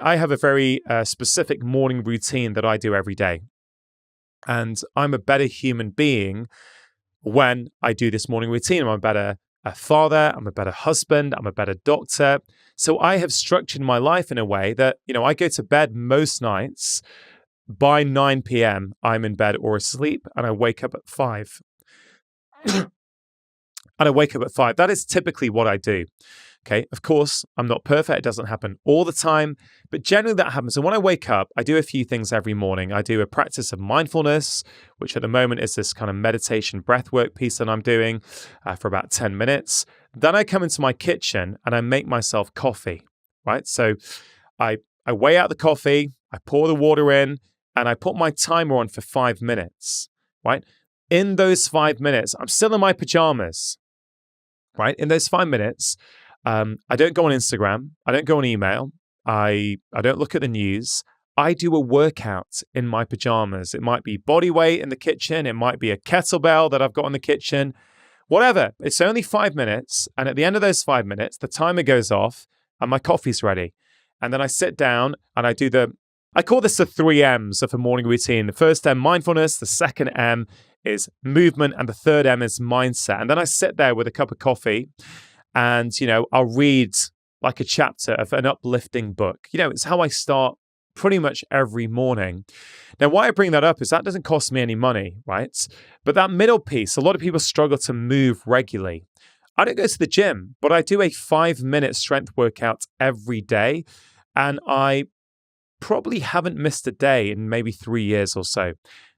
I have a very specific morning routine that I do every day. And I'm a better human being when I do this morning routine. I'm a better father, I'm a better husband, I'm a better doctor. So I have structured my life in a way that, I go to bed most nights. By 9 p.m., I'm in bed or asleep, and I wake up at 5. That is typically what I do. Okay, of course, I'm not perfect. It doesn't happen all the time, but generally that happens. And when I wake up, I do a few things every morning. I do a practice of mindfulness, which at the moment is this kind of meditation breathwork piece that I'm doing for about 10 minutes. Then I come into my kitchen and I make myself coffee, right? So I weigh out the coffee, I pour the water in, and I put my timer on for 5 minutes, right? In those 5 minutes, I'm still in my pajamas, right? In those 5 minutes, I don't go on Instagram. I don't go on email. I don't look at the news. I do a workout in my pajamas. It might be body weight in the kitchen. It might be a kettlebell that I've got in the kitchen. Whatever. It's only 5 minutes. And at the end of those 5 minutes, the timer goes off and my coffee's ready. And then I sit down and I call this the 3 M's of a morning routine. The first M, mindfulness. The second M is movement. And the third M is mindset. And then I sit there with a cup of coffee. And, I'll read like a chapter of an uplifting book. It's how I start pretty much every morning. Now, why I bring that up is that doesn't cost me any money, right? But that middle piece, a lot of people struggle to move regularly. I don't go to the gym, but I do a 5-minute strength workout every day. And I probably haven't missed a day in maybe 3 years or so.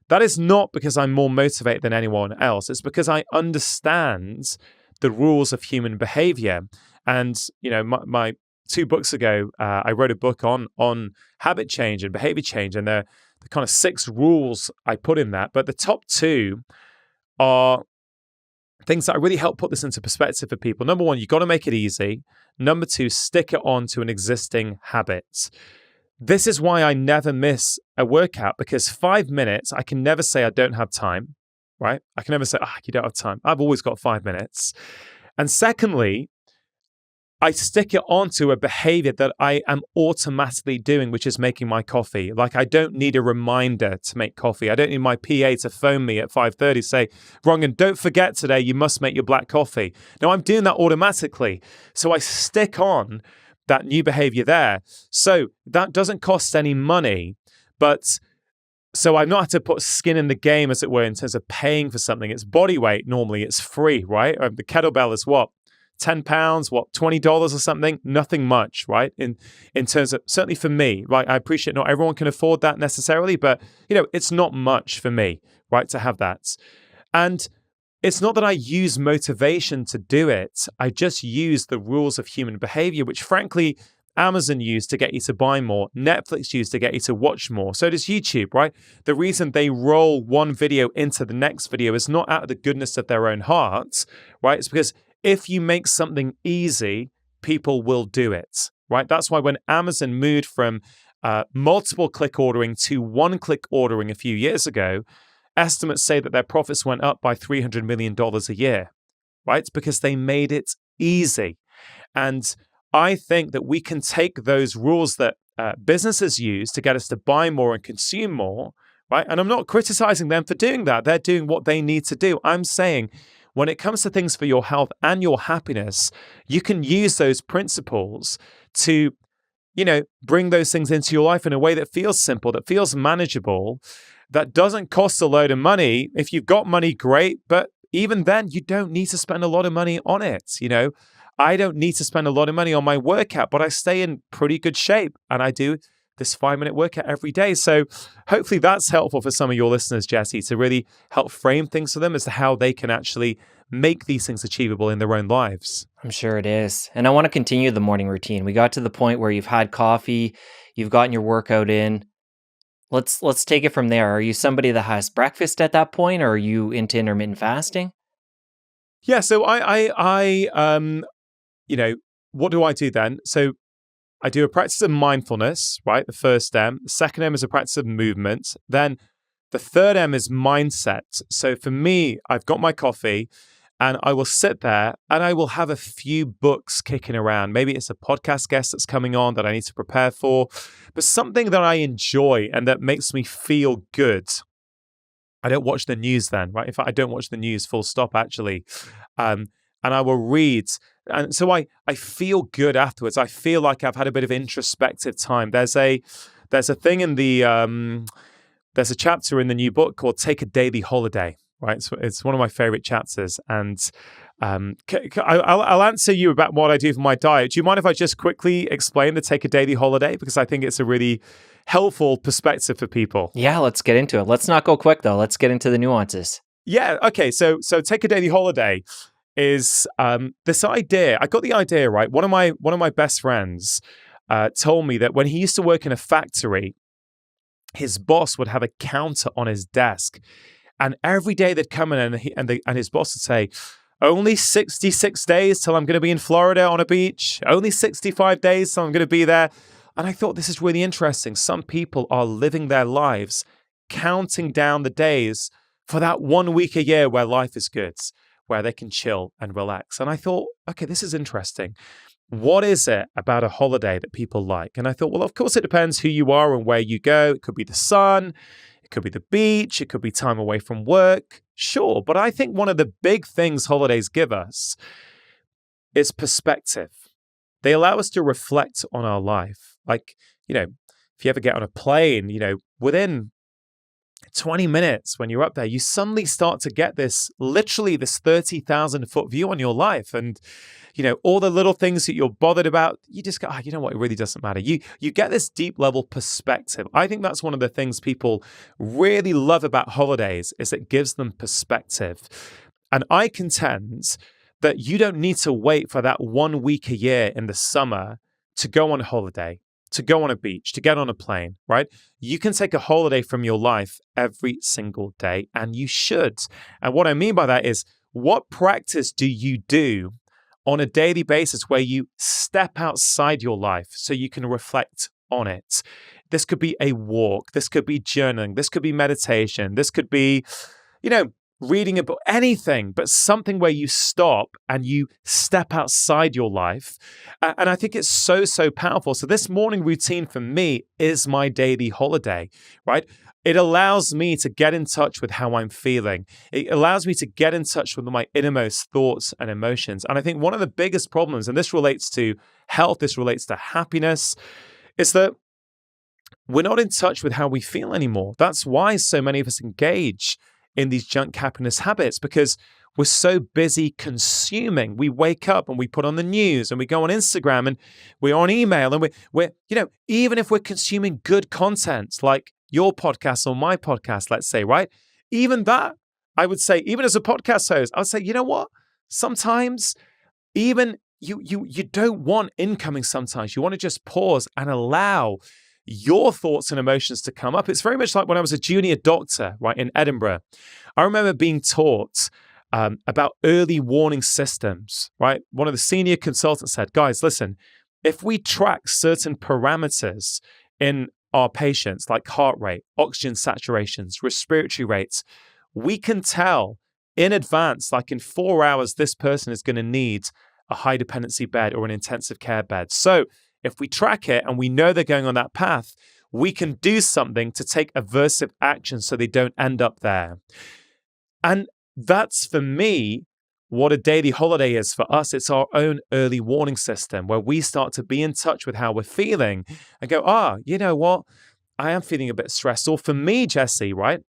That is not because I'm more motivated than anyone else. It's because I understand the rules of human behavior. And, my 2 books ago, I wrote a book on habit change and behavior change. And the kind of 6 rules I put in that. But the top 2 are things that really help put this into perspective for people. Number 1, you've got to make it easy. Number 2, stick it on to an existing habit. This is why I never miss a workout, because 5 minutes, I can never say I don't have time. Right? I can never say, you don't have time. I've always got 5 minutes. And secondly, I stick it onto a behavior that I am automatically doing, which is making my coffee. Like, I don't need a reminder to make coffee. I don't need my PA to phone me at 5:30, say, Rangan, don't forget today, you must make your black coffee. No, I'm doing that automatically. So I stick on that new behavior there. So that doesn't cost any money, but so I've not had to put skin in the game, as it were, in terms of paying for something. It's body weight. Normally it's free, right? The kettlebell is what? £10, $20 or something? Nothing much, right? In terms of, certainly for me, right? I appreciate not everyone can afford that necessarily, but it's not much for me, right? To have that. And it's not that I use motivation to do it. I just use the rules of human behavior, which frankly, Amazon used to get you to buy more. Netflix used to get you to watch more. So does YouTube, right? The reason they roll one video into the next video is not out of the goodness of their own hearts, right? It's because if you make something easy, people will do it, right? That's why when Amazon moved from multiple click ordering to one-click ordering a few years ago, estimates say that their profits went up by $300 million a year, right? It's because they made it easy. And I think that we can take those rules that businesses use to get us to buy more and consume more, right? And I'm not criticizing them for doing that. They're doing what they need to do. I'm saying when it comes to things for your health and your happiness, you can use those principles to, bring those things into your life in a way that feels simple, that feels manageable, that doesn't cost a load of money. If you've got money, great. But even then, you don't need to spend a lot of money on it, I don't need to spend a lot of money on my workout, but I stay in pretty good shape and I do this 5-minute workout every day. So hopefully that's helpful for some of your listeners, Jesse, to really help frame things for them as to how they can actually make these things achievable in their own lives. I'm sure it is. And I want to continue the morning routine. We got to the point where you've had coffee, you've gotten your workout in. Let's take it from there. Are you somebody that has breakfast at that point, or are you into intermittent fasting? Yeah, so what do I do then? So I do a practice of mindfulness, right? The first M. The second M is a practice of movement. Then the third M is mindset. So for me, I've got my coffee and I will sit there and I will have a few books kicking around. Maybe it's a podcast guest that's coming on that I need to prepare for, but something that I enjoy and that makes me feel good. I don't watch the news then, right? In fact, I don't watch the news, full stop, actually. And I will read. And so I feel good afterwards. I feel like I've had a bit of introspective time. There's a thing in the, there's a chapter in the new book called Take a Daily Holiday, right? So it's one of my favorite chapters. And I'll answer you about what I do for my diet. Do you mind if I just quickly explain the Take a Daily Holiday? Because I think it's a really helpful perspective for people. Yeah, let's get into it. Let's not go quick, though. Let's get into the nuances. Yeah, okay. So Take a Daily Holiday is this idea. I got the idea, right? One of my best friends told me that when he used to work in a factory, his boss would have a counter on his desk, and every day they'd come in and his boss would say, only 66 days till I'm going to be in Florida on a beach. Only 65 days till I'm going to be there. And I thought, this is really interesting. Some people are living their lives counting down the days for that 1 week a year where life is good, where they can chill and relax. And I thought, okay, this is interesting. What is it about a holiday that people like? And I thought, well, of course, it depends who you are and where you go. It could be the sun, it could be the beach, it could be time away from work. Sure. But I think one of the big things holidays give us is perspective. They allow us to reflect on our life. Like, if you ever get on a plane, within 20 minutes when you're up there, you suddenly start to get this 30,000 foot view on your life. And, all the little things that you're bothered about, you just go, you know what, it really doesn't matter. You get this deep level perspective. I think that's one of the things people really love about holidays is it gives them perspective. And I contend that you don't need to wait for that 1 week a year in the summer to go on holiday, to go on a beach, to get on a plane, right? You can take a holiday from your life every single day, and you should. And what I mean by that is, what practice do you do on a daily basis where you step outside your life so you can reflect on it? This could be a walk. This could be journaling. This could be meditation. This could be, reading a book, anything, but something where you stop and you step outside your life. And I think it's so, so powerful. So this morning routine for me is my daily holiday, right? It allows me to get in touch with how I'm feeling. It allows me to get in touch with my innermost thoughts and emotions. And I think one of the biggest problems, and this relates to health, this relates to happiness, is that we're not in touch with how we feel anymore. That's why so many of us engage in these junk happiness habits, because we're so busy consuming. We wake up and we put on the news and we go on Instagram and we're on email and we're even if we're consuming good content like your podcast or my podcast, let's say, right? Even that, I would say, even as a podcast host, I would say, you know what? Sometimes even you don't want incoming sometimes. You want to just pause and allow your thoughts and emotions to come up. It's very much like when I was a junior doctor, right, in Edinburgh. I remember being taught about early warning systems, right? One of the senior consultants said, guys, listen, if we track certain parameters in our patients, like heart rate, oxygen saturations, respiratory rates, we can tell in advance, like in 4 hours, this person is going to need a high dependency bed or an intensive care bed. So if we track it and we know they're going on that path, we can do something to take aversive action so they don't end up there. And that's, for me, what a daily holiday is for us. It's our own early warning system where we start to be in touch with how we're feeling and go, you know what? I am feeling a bit stressed. Or for me, Jesse, right?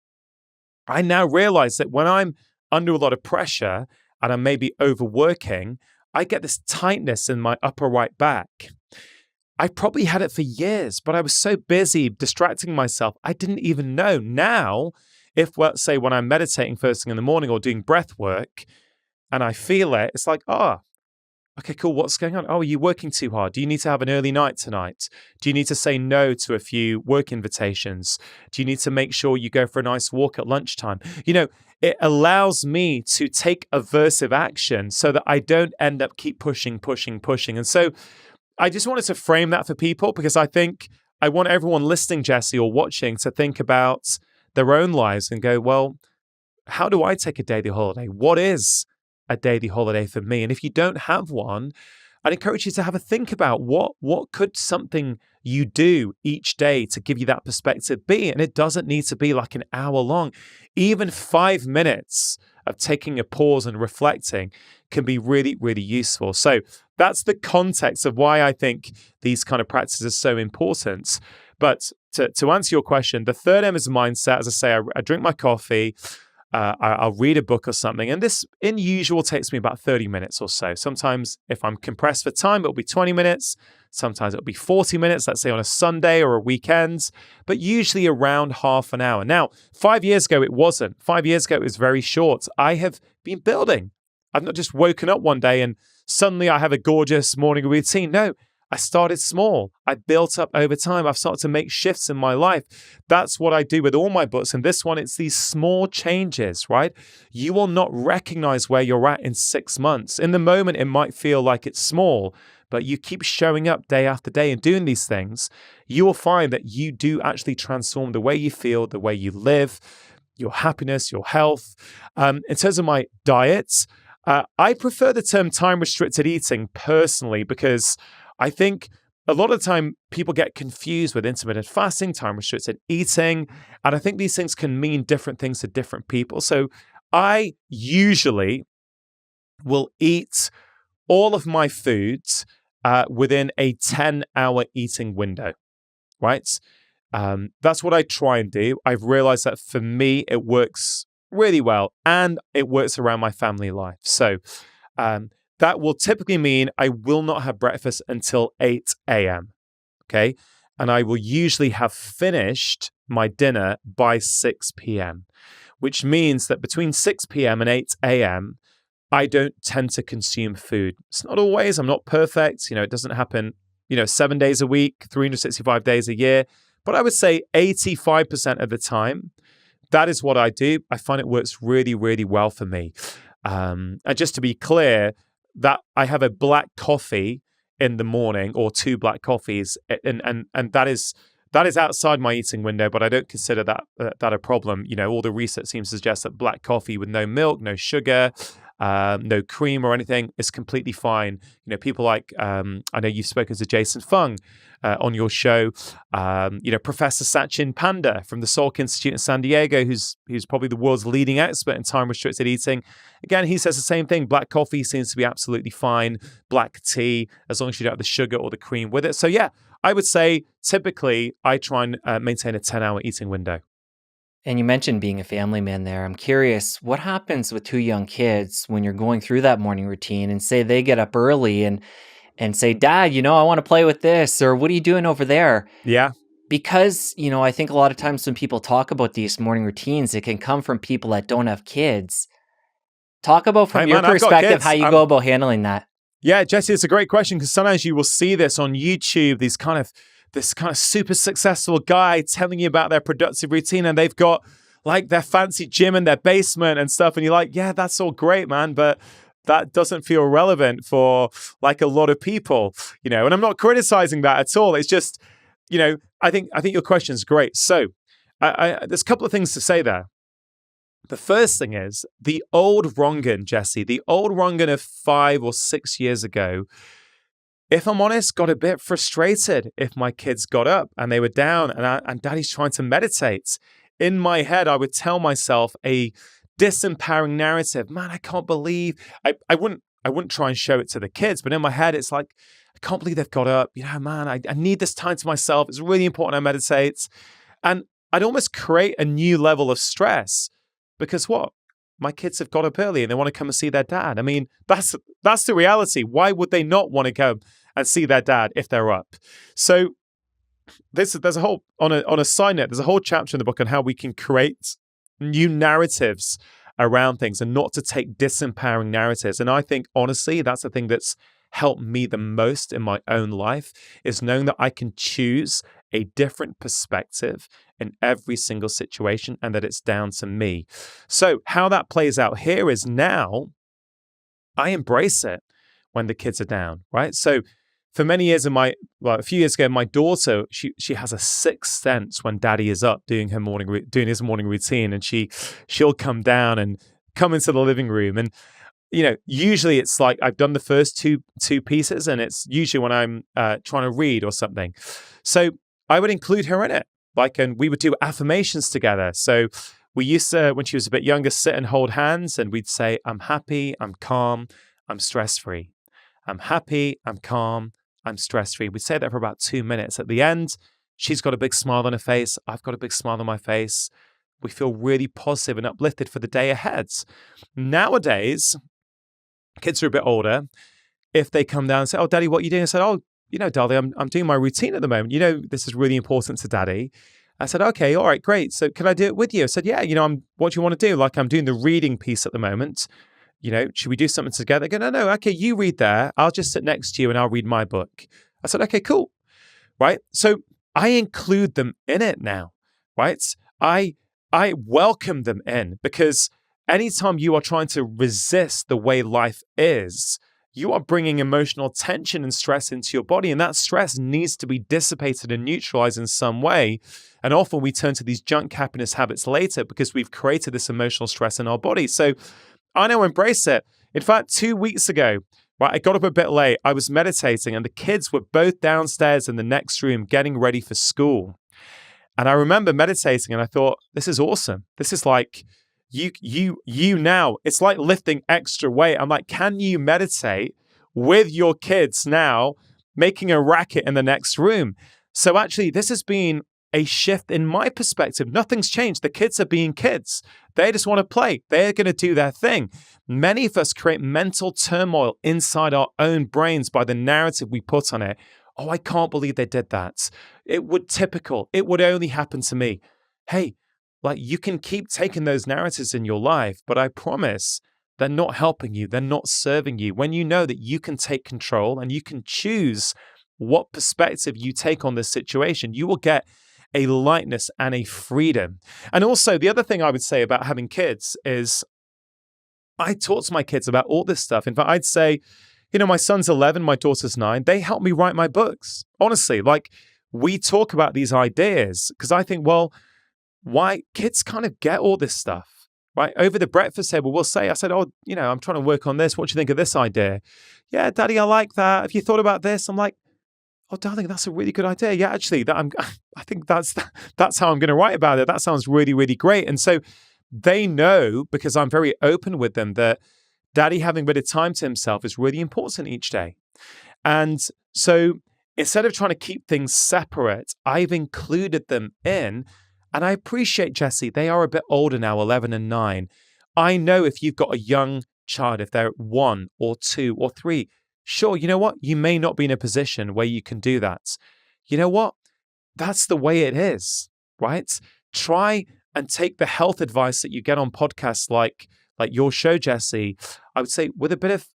I now realize that when I'm under a lot of pressure and I'm maybe overworking, I get this tightness in my upper right back. I probably had it for years, but I was so busy distracting myself, I didn't even know. Now, if, let's say, when I'm meditating first thing in the morning or doing breath work and I feel it, it's like, okay, cool, what's going on? Are you working too hard? Do you need to have an early night tonight? Do you need to say no to a few work invitations? Do you need to make sure you go for a nice walk at lunchtime? It allows me to take aversive action so that I don't end up keep pushing. And so I just wanted to frame that for people because I think I want everyone listening, Jesse, or watching to think about their own lives and go, well, how do I take a daily holiday? What is a daily holiday for me. And if you don't have one, I'd encourage you to have a think about what could something you do each day to give you that perspective be. And it doesn't need to be like an hour long. Even 5 minutes of taking a pause and reflecting can be really, really useful. So that's the context of why I think these kind of practices are so important. But to answer your question, the third M is mindset. As I say, I drink my coffee. I'll read a book or something. And this, in usual, takes me about 30 minutes or so. Sometimes if I'm compressed for time, it'll be 20 minutes. Sometimes it'll be 40 minutes, let's say on a Sunday or a weekend, but usually around half an hour. Now, 5 years ago, it wasn't. 5 years ago, it was very short. I have been building. I've not just woken up one day and suddenly I have a gorgeous morning routine. No, I started small. I built up over time. I've started to make shifts in my life. That's what I do with all my books. And this one, it's these small changes, right? You will not recognize where you're at in 6 months. In the moment, it might feel like it's small, but you keep showing up day after day and doing these things, you will find that you do actually transform the way you feel, the way you live, your happiness, your health. In terms of my diet, I prefer the term time-restricted eating personally because I think a lot of the time people get confused with intermittent fasting, time-restricted eating, and I think these things can mean different things to different people. So I usually will eat all of my foods within a 10-hour eating window, right? That's what I try and do. I've realized that for me, it works really well, and it works around my family life. So that will typically mean I will not have breakfast until 8 a.m., okay? And I will usually have finished my dinner by 6 p.m., which means that between 6 p.m. and 8 a.m., I don't tend to consume food. It's not always. I'm not perfect. It doesn't happen, 7 days a week, 365 days a year. But I would say 85% of the time, that is what I do. I find it works really, really well for me. And just to be clear, that I have a black coffee in the morning or 2 black coffees, and that is outside my eating window, but I don't consider that a problem. All the research seems to suggest that black coffee with no milk, no sugar, no cream or anything is completely fine. People like, I know you've spoken to Jason Fung on your show, Professor Sachin Panda from the Salk Institute in San Diego, who's probably the world's leading expert in time-restricted eating. Again, he says the same thing. Black coffee seems to be absolutely fine. Black tea, as long as you don't have the sugar or the cream with it. So yeah, I would say typically I try and maintain a 10-hour eating window. And you mentioned being a family man there. I'm curious, what happens with 2 young kids when you're going through that morning routine and say they get up early and say, Dad, I want to play with this, or what are you doing over there? Yeah. Because, I think a lot of times when people talk about these morning routines, it can come from people that don't have kids. Talk about from your perspective how you go about handling that. Yeah, Jesse, it's a great question because sometimes you will see this on YouTube, this kind of super successful guy telling you about their productive routine, and they've got like their fancy gym in their basement and stuff. And you're like, yeah, that's all great, man. But that doesn't feel relevant for like a lot of people, and I'm not criticizing that at all. It's just, I think your question is great. So there's a couple of things to say there. The first thing is the old Rangan, Jesse, the old Rangan of 5 or 6 years ago, if I'm honest, got a bit frustrated if my kids got up and they were down and Daddy's trying to meditate. In my head, I would tell myself a disempowering narrative. Man, I can't believe I wouldn't try and show it to the kids, but in my head, it's like, I can't believe they've got up. Man, I need this time to myself. It's really important I meditate. And I'd almost create a new level of stress because what? My kids have got up early and they want to come and see their dad. I mean, that's the reality. Why would they not want to come and see their dad if they're up? So there's a whole, on a side note, there's a whole chapter in the book on how we can create new narratives around things and not to take disempowering narratives. And I think, honestly, that's the thing that's helped me the most in my own life is knowing that I can choose a different perspective in every single situation and that it's down to me. So how that plays out here is now I embrace it when the kids are down, right? So for many years a few years ago, my daughter, she has a sixth sense when Daddy is up doing his morning routine, and she'll come down and come into the living room. And usually it's like I've done the first two pieces, and it's usually when I'm trying to read or something. So I would include her in it. And we would do affirmations together. So we used to, when she was a bit younger, sit and hold hands, and we'd say, I'm happy, I'm calm, I'm stress-free. I'm happy, I'm calm, I'm stress-free. We'd say that for about 2 minutes. At the end, she's got a big smile on her face. I've got a big smile on my face. We feel really positive and uplifted for the day ahead. Nowadays, kids are a bit older. If they come down and say, oh, Daddy, what are you doing? I said, oh, darling, I'm doing my routine at the moment. This is really important to Daddy. I said, okay, all right, great. So can I do it with you? I said, yeah, what do you want to do? Like, I'm doing the reading piece at the moment. Should we do something together? I go, no, okay, you read there. I'll just sit next to you and I'll read my book. I said, okay, cool. Right? So I include them in it now, right? I welcome them in, because anytime you are trying to resist the way life is, you are bringing emotional tension and stress into your body, and that stress needs to be dissipated and neutralized in some way. And often we turn to these junk happiness habits later because we've created this emotional stress in our body. So I now embrace it. In fact, 2 weeks ago, right, I got up a bit late. I was meditating, and the kids were both downstairs in the next room getting ready for school. And I remember meditating, and I thought, this is awesome. This is like you now. It's like lifting extra weight. I'm like, can you meditate with your kids now, making a racket in the next room? So actually, this has been a shift in my perspective. Nothing's changed. The kids are being kids. They just want to play. They're going to do their thing. Many of us create mental turmoil inside our own brains by the narrative we put on it. Oh, I can't believe they did that. It would only happen to me. Hey, you can keep taking those narratives in your life, but I promise they're not helping you. They're not serving you. When you know that you can take control and you can choose what perspective you take on this situation, you will get a lightness and a freedom. And also, the other thing I would say about having kids is I talk to my kids about all this stuff. In fact, I'd say, my son's 11, my daughter's 9. They help me write my books. Honestly, we talk about these ideas because I think, well, why kids kind of get all this stuff, right? Over the breakfast table, I said, oh, I'm trying to work on this. What do you think of this idea? Yeah, Daddy, I like that. Have you thought about this? I'm like, oh, darling, that's a really good idea. Yeah, actually, I think that's how I'm going to write about it. That sounds really, really great. And so they know, because I'm very open with them, that Daddy having a bit of time to himself is really important each day. And so instead of trying to keep things separate, I've included them in. And I appreciate, Jesse, they are a bit older now, 11 and 9. I know if you've got a young child, if they're 1 or 2 or 3, sure, you know what? You may not be in a position where you can do that. You know what? That's the way it is, right? Try and take the health advice that you get on podcasts like your show, Jesse. I would say with a bit of,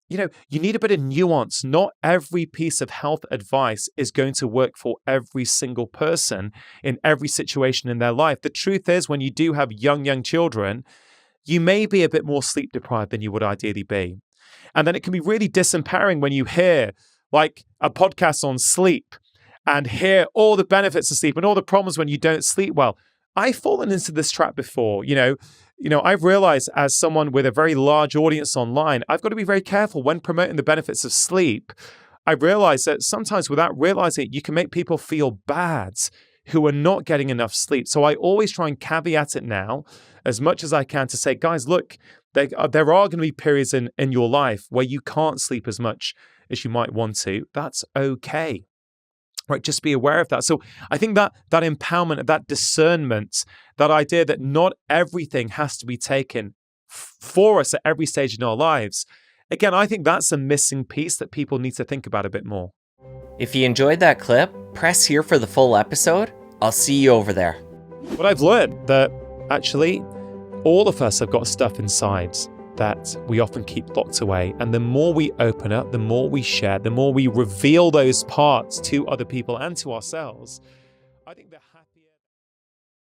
you need a bit of nuance. Not every piece of health advice is going to work for every single person in every situation in their life. The truth is, when you do have young children, you may be a bit more sleep deprived than you would ideally be. And then it can be really disempowering when you hear a podcast on sleep and hear all the benefits of sleep and all the problems when you don't sleep well. I've fallen into this trap before. I've realized as someone with a very large audience online, I've got to be very careful when promoting the benefits of sleep. I realized that sometimes without realizing it, you can make people feel bad who are not getting enough sleep. So I always try and caveat it now as much as I can to say, guys, look, there are going to be periods in your life where you can't sleep as much as you might want to. That's okay. Right, just be aware of that. So I think that empowerment, that discernment, that idea that not everything has to be taken for us at every stage in our lives. Again, I think that's a missing piece that people need to think about a bit more. If you enjoyed that clip, press here for the full episode. I'll see you over there. What I've learned that actually all of us have got stuff inside that we often keep locked away. And the more we open up, the more we share, the more we reveal those parts to other people and to ourselves, I think that